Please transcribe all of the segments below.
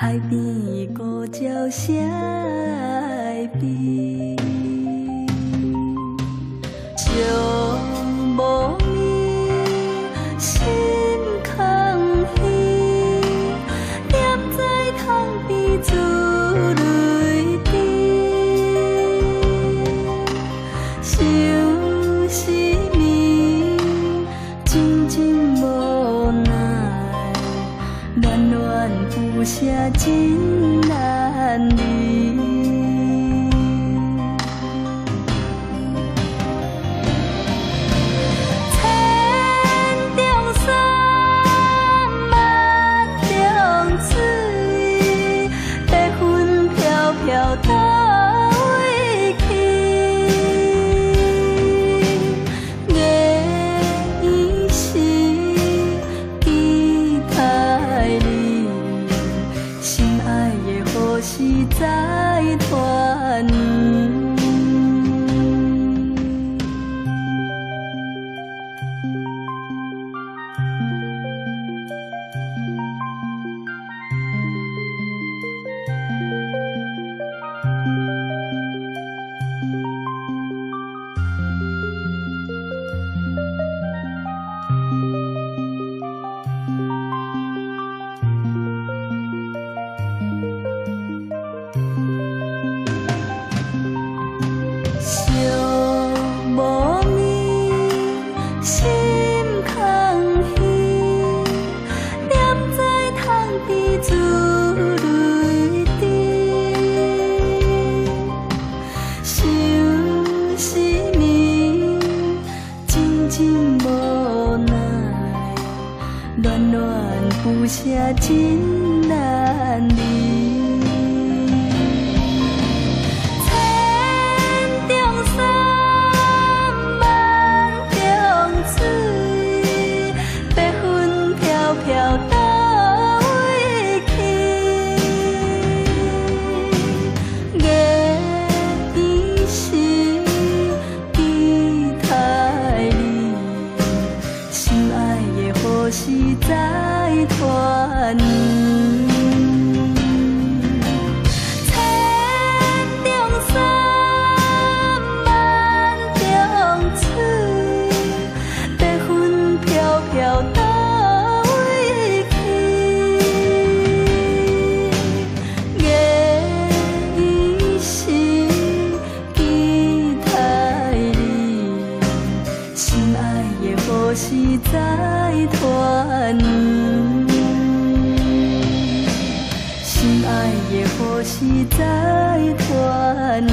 海边孤鸟声会悲，寂无眠，心空虚，念在窗边珠泪滴，想失眠，真真无奈，暖暖有声真难离。千重山，万重水，白云飘飘倒位去。夜时期待你，心爱的何时再团圆？想无眠，心空虚，念在窗边珠泪滴，想失眠，真真无奈，暖暖有声真难离。飘倒位去，夜时期待你，心爱的何时再团圆？千重山，万重水，白云飘飘倒。何时再团圆？心爱的何时再团圆？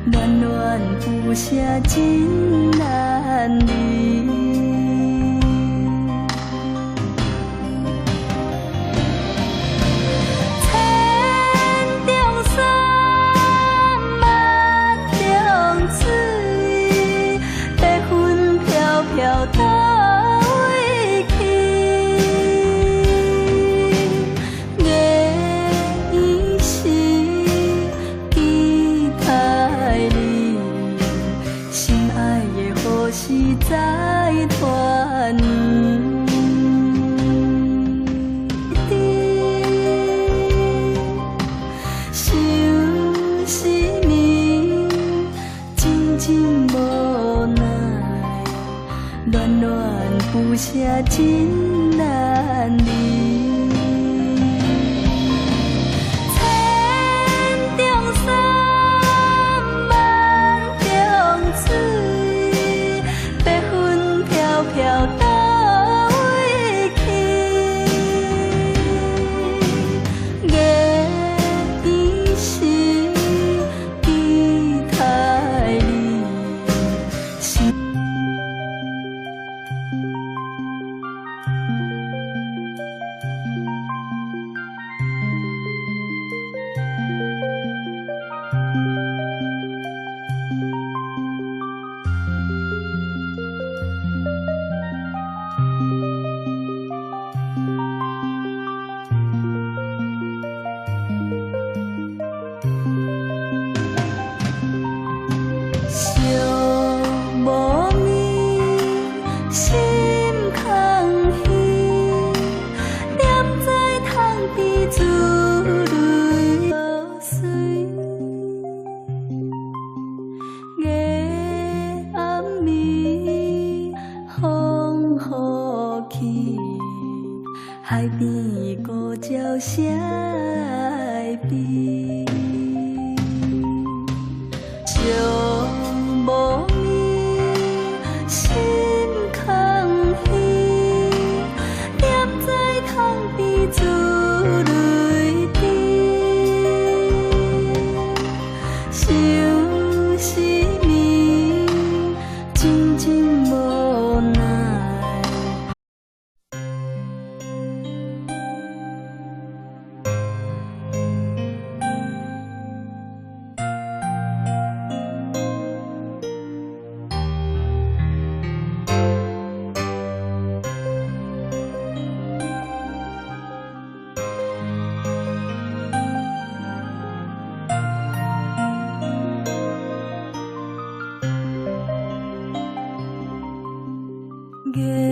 暖暖有声真难离。千重山，万重水，白云飘飘倒位去。夜时期待你，心爱的何时再团圆？想失眠，真真无奈，暖暖有声真难离。飘倒位去，夜时期待你，心。月。